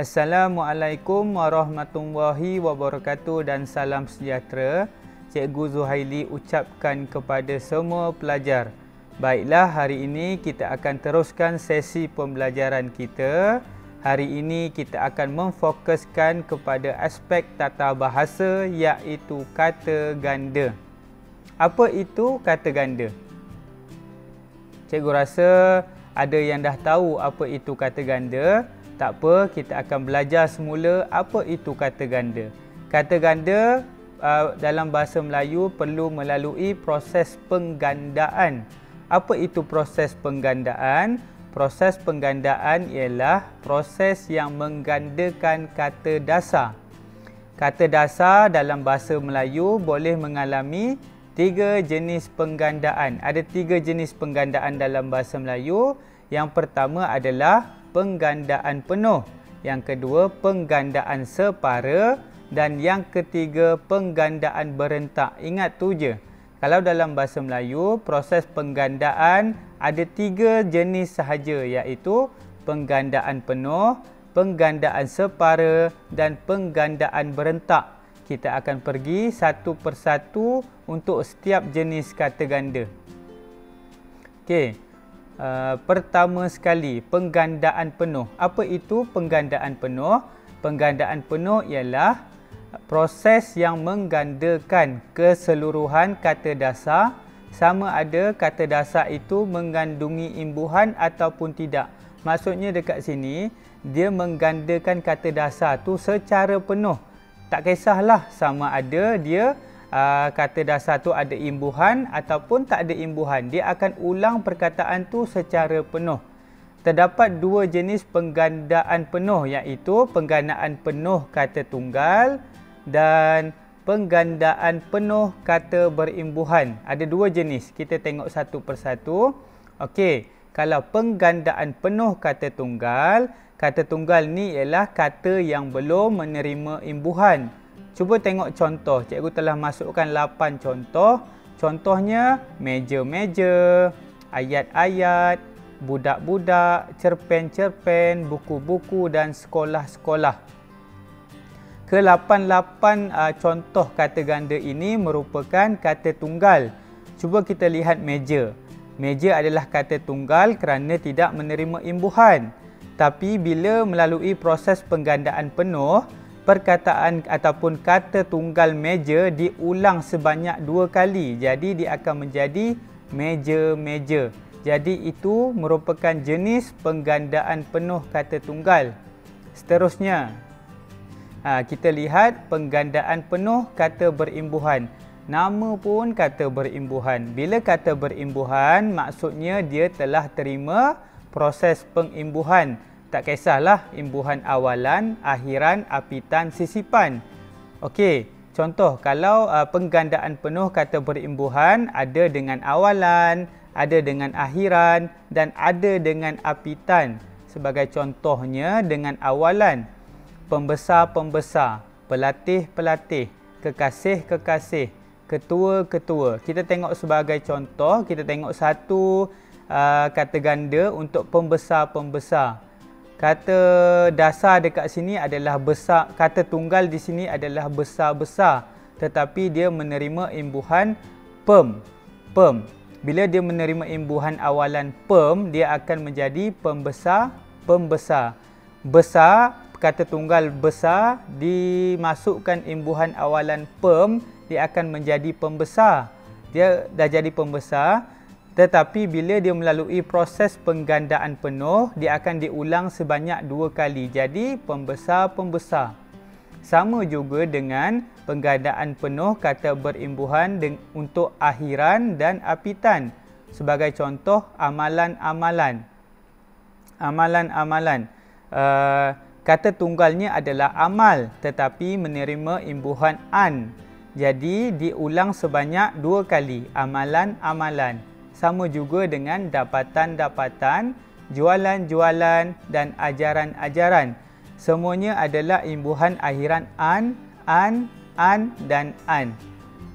Assalamualaikum warahmatullahi wabarakatuh dan salam sejahtera. Cikgu Zuhaili ucapkan kepada semua pelajar. Baiklah, hari ini kita akan teruskan sesi pembelajaran kita. Hari ini kita akan memfokuskan kepada aspek tata bahasa iaitu kata ganda. Apa itu kata ganda? Cikgu rasa ada yang dah tahu apa itu kata ganda. Tak apa, kita akan belajar semula apa itu kata ganda. Kata ganda dalam bahasa Melayu perlu melalui proses penggandaan. Apa itu proses penggandaan? Proses penggandaan ialah proses yang menggandakan kata dasar. Kata dasar dalam bahasa Melayu boleh mengalami 3 jenis penggandaan. Ada 3 jenis penggandaan dalam bahasa Melayu. Yang pertama adalah penggandaan penuh, yang kedua penggandaan separa dan yang ketiga penggandaan berentak. Ingat tu je. Kalau dalam bahasa Melayu, proses penggandaan ada 3 jenis sahaja, iaitu penggandaan penuh, penggandaan separa dan penggandaan berentak. Kita akan pergi satu persatu untuk setiap jenis kata ganda. Okey. Pertama sekali, penggandaan penuh. Apa itu penggandaan penuh? Penggandaan penuh ialah proses yang menggandakan keseluruhan kata dasar, sama ada kata dasar itu mengandungi imbuhan ataupun tidak. Maksudnya dekat sini, dia menggandakan kata dasar tu secara penuh. Tak kisahlah sama ada dia kata dasar tu ada imbuhan ataupun tak ada imbuhan. Dia akan ulang perkataan tu secara penuh. Terdapat 2 jenis penggandaan penuh, iaitu penggandaan penuh kata tunggal dan penggandaan penuh kata berimbuhan. Ada 2 jenis. Kita tengok satu persatu. Okey, kalau penggandaan penuh kata tunggal ni ialah kata yang belum menerima imbuhan. Cuba tengok contoh. Cikgu telah masukkan 8 contoh. Contohnya meja-meja, ayat-ayat, budak-budak, cerpen-cerpen, buku-buku dan sekolah-sekolah. Ke-8 contoh kata ganda ini merupakan kata tunggal. Cuba kita lihat meja. Meja adalah kata tunggal kerana tidak menerima imbuhan. Tapi bila melalui proses penggandaan penuh, perkataan ataupun kata tunggal meja diulang sebanyak 2 kali. Jadi dia akan menjadi meja-meja. Jadi itu merupakan jenis penggandaan penuh kata tunggal. Seterusnya, kita lihat penggandaan penuh kata berimbuhan. Nama pun kata berimbuhan. Bila kata berimbuhan, maksudnya dia telah terima proses pengimbuhan. Tak kisahlah imbuhan awalan, akhiran, apitan, sisipan. Okey, contoh kalau penggandaan penuh kata berimbuhan ada dengan awalan, ada dengan akhiran dan ada dengan apitan. Sebagai contohnya dengan awalan, pembesar-pembesar, pelatih-pelatih, kekasih-kekasih, ketua-ketua. Kita tengok sebagai contoh, kita tengok satu kata ganda untuk pembesar-pembesar. Kata dasar dekat sini adalah besar, kata tunggal di sini adalah besar-besar, tetapi dia menerima imbuhan pem. Bila dia menerima imbuhan awalan pem, dia akan menjadi pembesar. Besar, kata tunggal besar dimasukkan imbuhan awalan pem, dia akan menjadi pembesar. Dia dah jadi pembesar. Tetapi bila dia melalui proses penggandaan penuh, dia akan diulang sebanyak 2 kali. Jadi pembesar-pembesar. Sama juga dengan penggandaan penuh kata berimbuhan untuk akhiran dan apitan. Sebagai contoh, amalan-amalan. Amalan-amalan. Kata tunggalnya adalah amal tetapi menerima imbuhan an. Jadi diulang sebanyak 2 kali. Amalan-amalan. Sama juga dengan dapatan-dapatan, jualan-jualan dan ajaran-ajaran. Semuanya adalah imbuhan akhiran an dan an.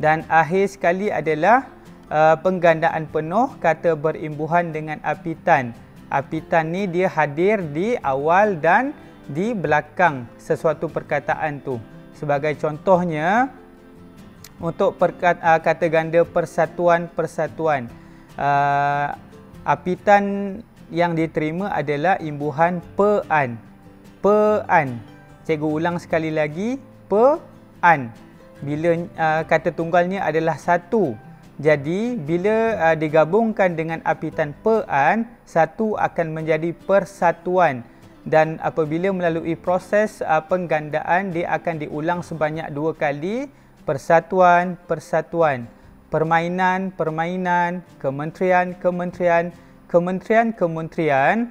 Dan akhir sekali adalah penggandaan penuh kata berimbuhan dengan apitan. Apitan ni dia hadir di awal dan di belakang sesuatu perkataan tu. Sebagai contohnya, untuk kata ganda persatuan-persatuan, apitan yang diterima adalah imbuhan pe-an. Pe-an. Cikgu ulang sekali lagi, pe-an. Bila kata tunggalnya adalah satu. Jadi, bila digabungkan dengan apitan pe-an, satu akan menjadi persatuan. Dan apabila melalui proses penggandaan, dia akan diulang sebanyak 2 kali. Persatuan, persatuan. Permainan, permainan. Kementerian, kementerian. Kementerian, kementerian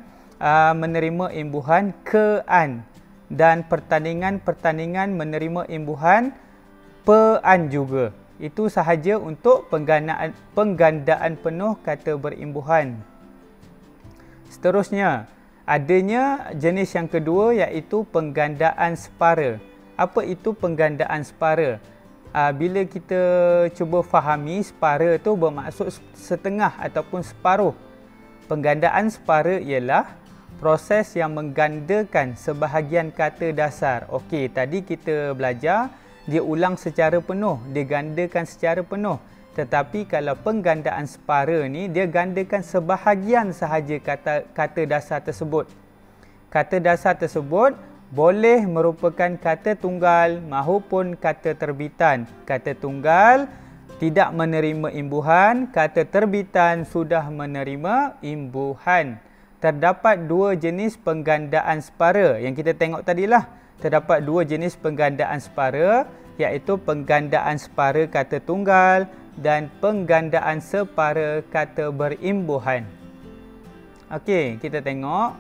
menerima imbuhan ke-an. Dan pertandingan, pertandingan menerima imbuhan pe-an juga. Itu sahaja untuk penggandaan penuh kata berimbuhan. Seterusnya, adanya jenis yang kedua iaitu penggandaan separa. Apa itu penggandaan separa? Bila kita cuba fahami, separa itu bermaksud setengah ataupun separuh. Penggandaan separa ialah proses yang menggandakan sebahagian kata dasar. Okey, tadi kita belajar dia ulang secara penuh, dia gandakan secara penuh. Tetapi kalau penggandaan separa ni, dia gandakan sebahagian sahaja kata dasar tersebut. Kata dasar tersebut boleh merupakan kata tunggal maupun kata terbitan. Kata tunggal tidak menerima imbuhan, kata terbitan sudah menerima imbuhan. Terdapat 2 jenis penggandaan separa yang kita tengok tadilah. Terdapat 2 jenis penggandaan separa, iaitu penggandaan separa kata tunggal dan penggandaan separa kata berimbuhan. Okey, kita tengok.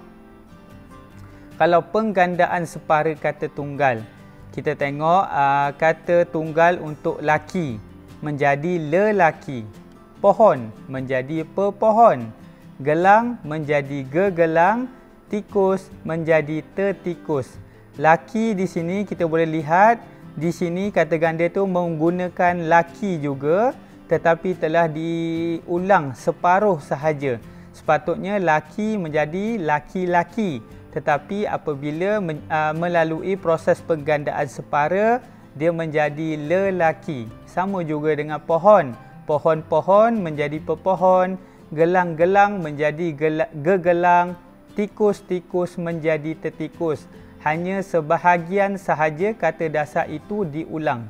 Kalau penggandaan separa kata tunggal, kita tengok kata tunggal untuk laki menjadi lelaki, pohon menjadi pepohon, gelang menjadi gegelang, tikus menjadi tetikus. Laki di sini kita boleh lihat, di sini kata ganda tu menggunakan laki juga, tetapi telah diulang separuh sahaja. Sepatutnya laki menjadi laki-laki, tetapi apabila melalui proses penggandaan separa, dia menjadi lelaki. Sama juga dengan pohon. Pohon-pohon menjadi pepohon, gelang-gelang menjadi gegelang, tikus-tikus menjadi tetikus. Hanya sebahagian sahaja kata dasar itu diulang.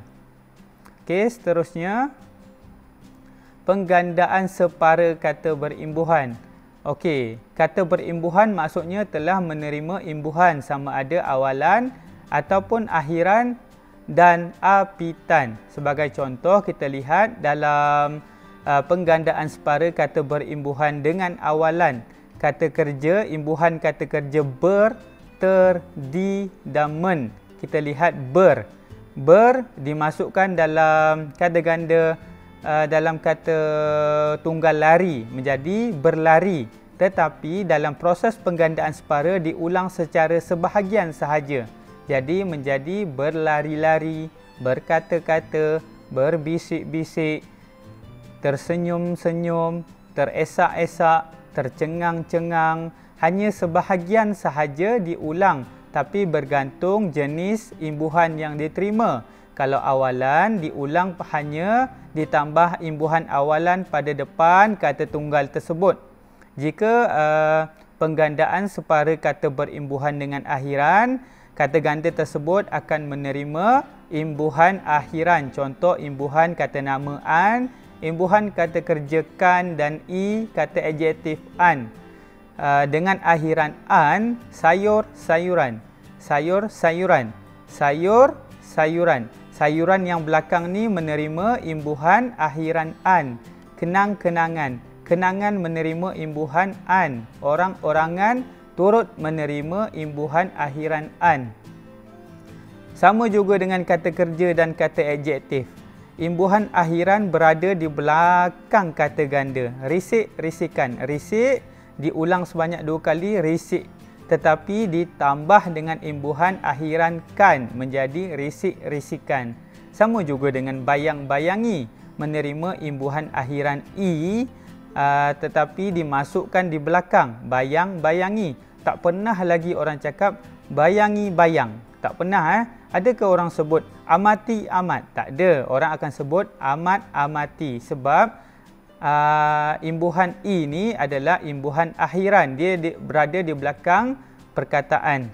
Okey, seterusnya penggandaan separa kata berimbuhan. Okey, kata berimbuhan maksudnya telah menerima imbuhan sama ada awalan ataupun akhiran dan apitan. Sebagai contoh, kita lihat dalam penggandaan separa kata berimbuhan dengan awalan. Kata kerja, imbuhan kata kerja ber, ter, di dan men. Kita lihat ber. Ber dimasukkan dalam kata ganda dalam kata tunggal lari menjadi berlari. Tetapi dalam proses penggandaan separa diulang secara sebahagian sahaja. Jadi menjadi berlari-lari, berkata-kata, berbisik-bisik, tersenyum-senyum, teresak-esak, tercengang-cengang. Hanya sebahagian sahaja diulang, tapi bergantung jenis imbuhan yang diterima. Kalau awalan diulang hanya ditambah imbuhan awalan pada depan kata tunggal tersebut. Jika penggandaan separa kata berimbuhan dengan akhiran, kata ganda tersebut akan menerima imbuhan akhiran. Contoh imbuhan kata nama an, imbuhan kata kerja kan dan i, kata adjektif an. Dengan akhiran an, sayur, sayuran. Sayur, sayuran. Sayur, sayuran. Sayuran yang belakang ni menerima imbuhan akhiran an. Kenang, kenangan. Kenangan menerima imbuhan an. Orang-orangan turut menerima imbuhan akhiran an. Sama juga dengan kata kerja dan kata adjektif. Imbuhan akhiran berada di belakang kata ganda. Risik, risikan. Risik diulang sebanyak 2 kali, risik. Tetapi ditambah dengan imbuhan akhiran kan menjadi risik, risikan. Sama juga dengan bayang, bayangi. Menerima imbuhan akhiran i, tetapi dimasukkan di belakang. Bayang, bayangi. Tak pernah lagi orang cakap bayangi bayang. Tak pernah adakah orang sebut amati amat? Tak ada. Orang akan sebut amat amati sebab imbuhan i ni adalah imbuhan akhiran. Dia berada di belakang perkataan.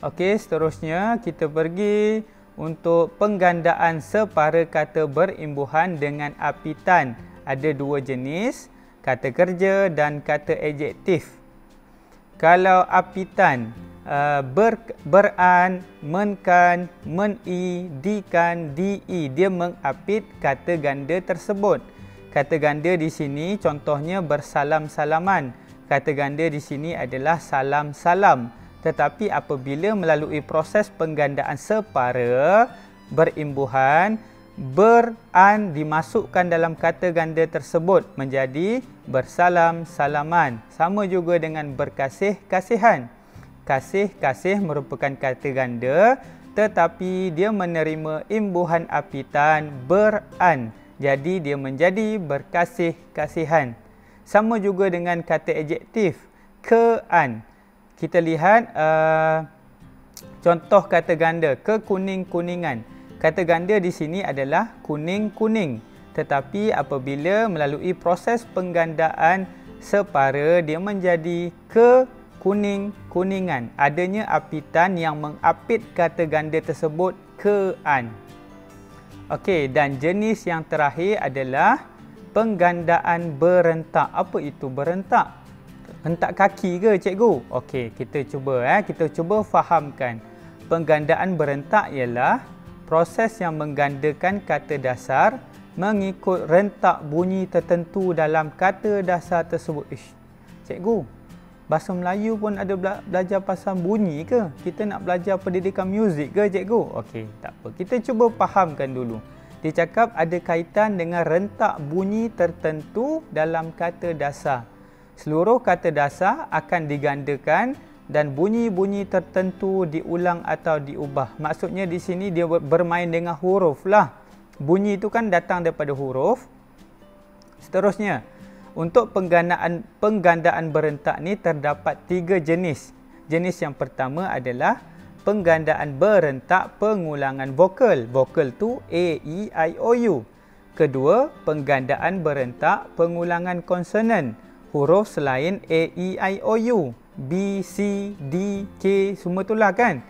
Okey, seterusnya kita pergi untuk penggandaan separa kata berimbuhan dengan apitan. Ada dua jenis, kata kerja dan kata adjektif. Kalau apitan, beran, menkan, meni, dikan, di, dia mengapit kata ganda tersebut. Kata ganda di sini contohnya bersalam-salaman. Kata ganda di sini adalah salam-salam. Tetapi apabila melalui proses penggandaan separa berimbuhan, beran dimasukkan dalam kata ganda tersebut menjadi bersalam-salaman. Sama juga dengan berkasih-kasihan. Kasih-kasih merupakan kata ganda tetapi dia menerima imbuhan apitan beran. Jadi dia menjadi berkasih-kasihan. Sama juga dengan kata adjektif, kean. Kita lihat contoh kata ganda, kekuning-kuningan. Kata ganda di sini adalah kuning-kuning. Tetapi apabila melalui proses penggandaan separa, dia menjadi kekuning-kuningan. Adanya apitan yang mengapit kata ganda tersebut kean. Okey, dan jenis yang terakhir adalah penggandaan berentak. Apa itu berentak? Hentak kaki ke cikgu? Okey, kita cuba fahamkan. Penggandaan berentak ialah proses yang menggandakan kata dasar mengikut rentak bunyi tertentu dalam kata dasar tersebut. Cikgu, bahasa Melayu pun ada belajar pasal bunyi ke? Kita nak belajar pendidikan muzik ke cikgu? Okey, tak apa. Kita cuba fahamkan dulu. Dia cakap ada kaitan dengan rentak bunyi tertentu dalam kata dasar. Seluruh kata dasar akan digandakan dan bunyi-bunyi tertentu diulang atau diubah. Maksudnya di sini dia bermain dengan huruf lah. Bunyi itu kan datang daripada huruf. Seterusnya, untuk penggandaan berentak ni terdapat 3 jenis. Jenis yang pertama adalah penggandaan berentak pengulangan vokal. Vokal tu A, E, I, O, U. Kedua, penggandaan berentak pengulangan konsonan. Huruf selain A, E, I, O, U. B, C, D, K, semua itulah kan.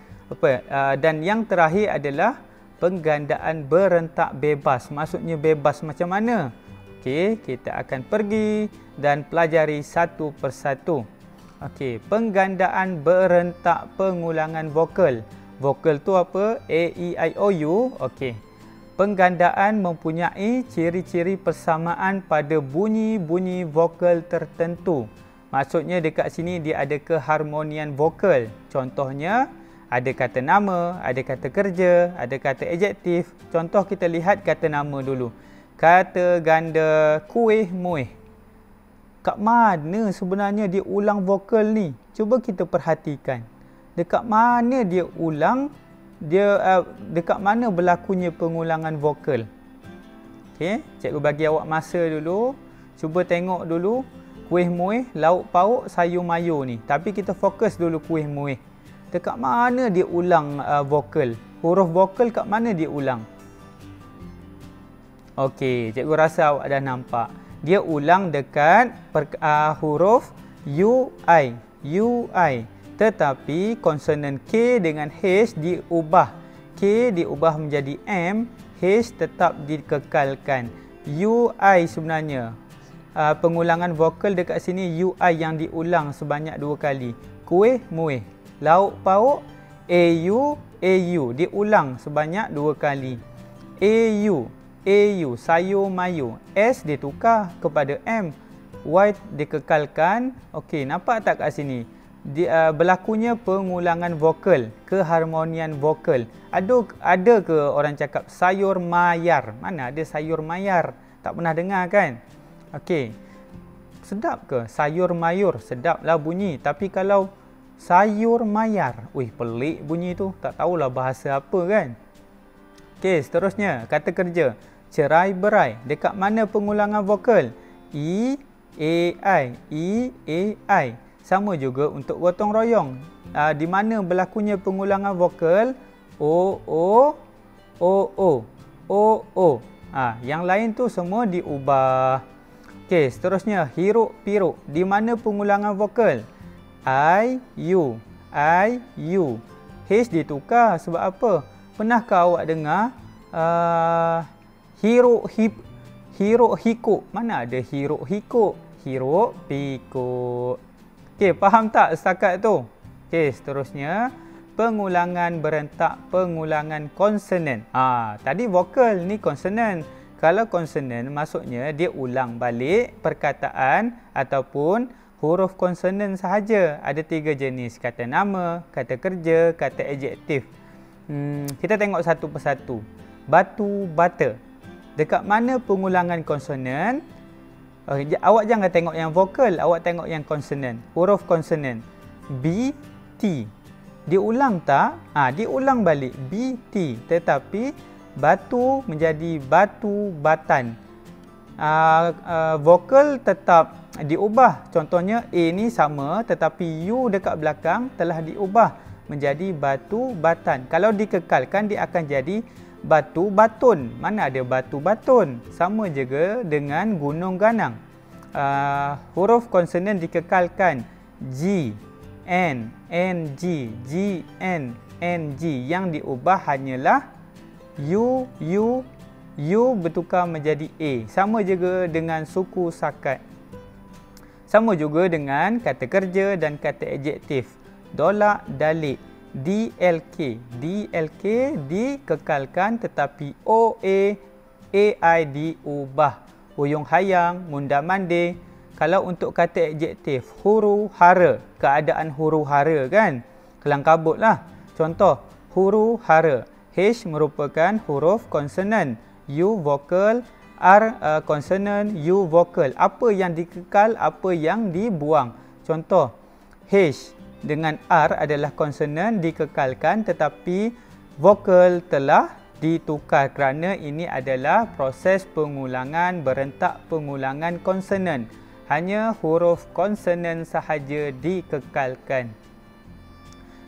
Dan yang terakhir adalah penggandaan berentak bebas. Maksudnya bebas macam mana? Okey, kita akan pergi dan pelajari satu persatu. Okey, penggandaan berentak pengulangan vokal. Vokal tu apa? A, E, I, O, U. Okey. Penggandaan mempunyai ciri-ciri persamaan pada bunyi-bunyi vokal tertentu. Maksudnya dekat sini dia ada keharmonian vokal. Contohnya, ada kata nama, ada kata kerja, ada kata adjektif. Contoh kita lihat kata nama dulu. Kata ganda kuih muih. Kat mana sebenarnya dia ulang vokal ni? Cuba kita perhatikan. Dekat mana dia ulang? Dekat mana berlakunya pengulangan vokal? Okey, cikgu bagi awak masa dulu. Cuba tengok dulu kuih muih, lauk pauk, sayur mayur ni. Tapi kita fokus dulu kuih muih. Dekat mana dia ulang vokal? Huruf vokal kat mana dia ulang? Okey, cikgu rasa awak dah nampak. Dia ulang dekat huruf UI. UI. Tetapi konsonan K dengan H diubah. K diubah menjadi M, H tetap dikekalkan. UI sebenarnya. Pengulangan vokal dekat sini UI yang diulang sebanyak 2 kali. Kuih, muih. Lauk, pauk, AU, AU. Diulang sebanyak 2 kali. AU, AU. Sayur, mayur. S ditukar kepada M. Y dikekalkan. Okey, nampak tak kat sini? Berlakunya pengulangan vokal, keharmonian vokal. Ada ke orang cakap sayur mayar? Mana ada sayur mayar? Tak pernah dengar kan? Okey. Sedap ke? Sayur mayur, sedaplah bunyi. Tapi kalau sayur mayar, pelik bunyi tu. Tak tahulah bahasa apa kan? Okey, seterusnya kata kerja. Cerai berai. Dekat mana pengulangan vokal? E, A, I. E, A, I. Sama juga untuk gotong royong. di mana berlakunya pengulangan vokal o o o o o o. Yang lain tu semua diubah. Okey, seterusnya hiruk piruk. Di mana pengulangan vokal? I, U. I, U. H ditukar sebab apa? Pernahkah awak dengar hiruk hikuk? Mana ada hiruk hikuk? Hiruk pikuk. Okey, faham tak setakat tu? Okey, seterusnya pengulangan berentak, pengulangan konsonan. Tadi vokal, ni konsonan. Kalau konsonan maksudnya dia ulang balik perkataan ataupun huruf konsonan sahaja. Ada 3 jenis, kata nama, kata kerja, kata adjektif. Kita tengok satu persatu. Batu, bata. Dekat mana pengulangan konsonan? Awak jangan tengok yang vokal, awak tengok yang konsonan. Huruf konsonan. B, T. Diulang tak? Diulang balik. B, T. Tetapi batu menjadi batu batan. Vokal tetap diubah. Contohnya A ni sama tetapi U dekat belakang telah diubah menjadi batu batan. Kalau dikekalkan dia akan jadi batu batun. Mana ada batu batun? Sama juga dengan gunung ganang. Huruf konsonan dikekalkan. G, N, N, G, G, N, N, G. Yang diubah hanyalah U bertukar menjadi A. Sama juga dengan suku sakat. Sama juga dengan kata kerja dan kata adjektif. Dolak, dalik. DLK. DLK dikekalkan tetapi OA, AI diubah. Huyung hayang, munda mande. Kalau untuk kata adjektif, huru hara. Keadaan huru hara kan? Kelang kabut lah. Contoh, huru hara. H merupakan huruf konsonan, U vokal, R konsonan, U vokal. Apa yang dikekal, apa yang dibuang. Contoh, H dengan R adalah konsonan dikekalkan tetapi vokal telah ditukar kerana ini adalah proses pengulangan berentak, pengulangan konsonan. Hanya huruf konsonan sahaja dikekalkan.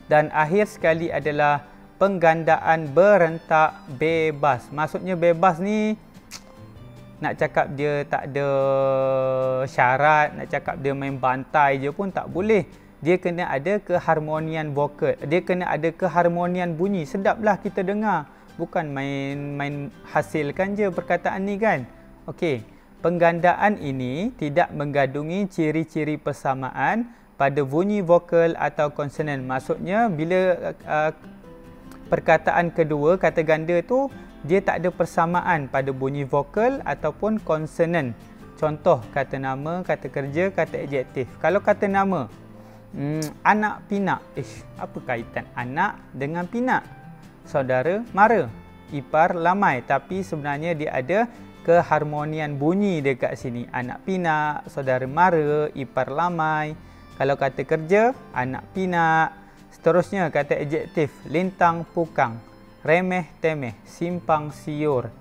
Dan akhir sekali adalah penggandaan berentak bebas. Maksudnya bebas ni nak cakap dia tak ada syarat, nak cakap dia main bantai je pun tak boleh. Dia kena ada keharmonian vokal. Dia kena ada keharmonian bunyi. Sedaplah kita dengar. Bukan main hasilkan je perkataan ni kan. Okey. Penggandaan ini tidak menggandungi ciri-ciri persamaan pada bunyi vokal atau konsonan. Maksudnya bila perkataan kedua, kata ganda tu, dia tak ada persamaan pada bunyi vokal ataupun konsonan. Contoh, kata nama, kata kerja, kata adjektif. Kalau kata nama, anak pinak. Apa kaitan anak dengan pinak? Saudara mara, ipar lamai. Tapi sebenarnya dia ada keharmonian bunyi dekat sini. Anak pinak, saudara mara, ipar lamai. Kalau kata kerja, anak pinak. Seterusnya kata adjektif, lintang pukang, remeh temeh, simpang siur.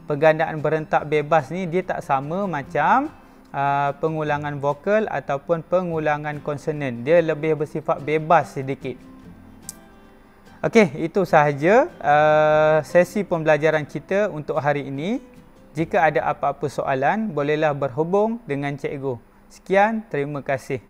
Penggandaan berentak bebas ni dia tak sama macam pengulangan vokal ataupun pengulangan konsonan. Dia lebih bersifat bebas sedikit. Okey, itu sahaja sesi pembelajaran kita untuk hari ini. Jika ada apa-apa soalan, bolehlah berhubung dengan cikgu. Sekian, terima kasih.